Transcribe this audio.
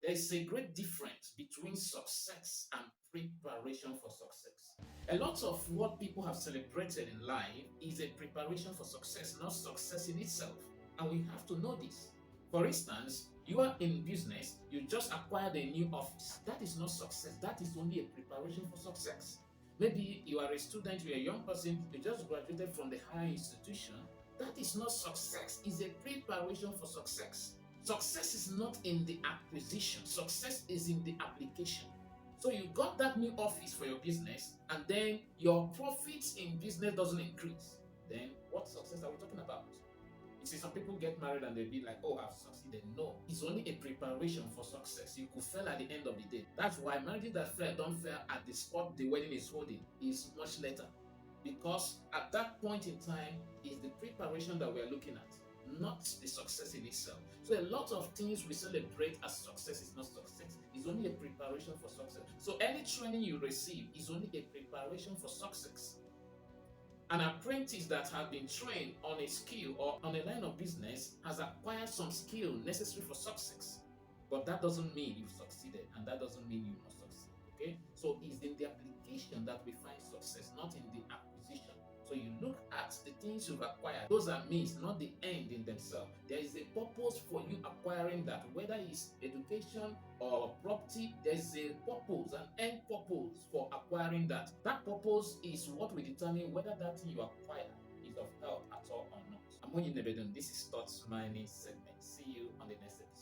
There is a great difference between success and preparation for success. A lot of what people have celebrated in life is a preparation for success, not success in itself. And we have to know this. For instance, you are in business, you just acquired a new office. That is not success, that is only a preparation for success. Maybe you are a student, you're a young person, you just graduated from the higher institution. That is not success, it's a preparation for success. Success is not in the acquisition, success is in the application. So you got that new office for your business, and then your profits in business doesn't increase. Then what success are we talking about? You see, some people get married and they'll be like, oh, I've succeeded. No, it's only a preparation for success. You could fail at the end of the day. That's why marriages that fail don't fail at the spot the wedding is holding. Is much later. Because at that point in time is the preparation that we're looking at, not the success in itself. So a lot of things we celebrate as success is not success. It's only a preparation for success. So any training you receive is only a preparation for success. An apprentice that has been trained on a skill or on a line of business has acquired some skill necessary for success. But that doesn't mean you've succeeded, and that doesn't mean you must succeed. Okay? So it's in the application that we find success, not in the acquisition. So you look at the things you've acquired. Those are means, not the end in themselves. There is a purpose for you acquiring that, whether it's education or property. There's a purpose, an end purpose for acquiring that. That purpose is what will determine whether that thing you acquire is of help at all or not. I'm Onyi Nnebedum. This is Thoughts Mining segment. See you on the next episode.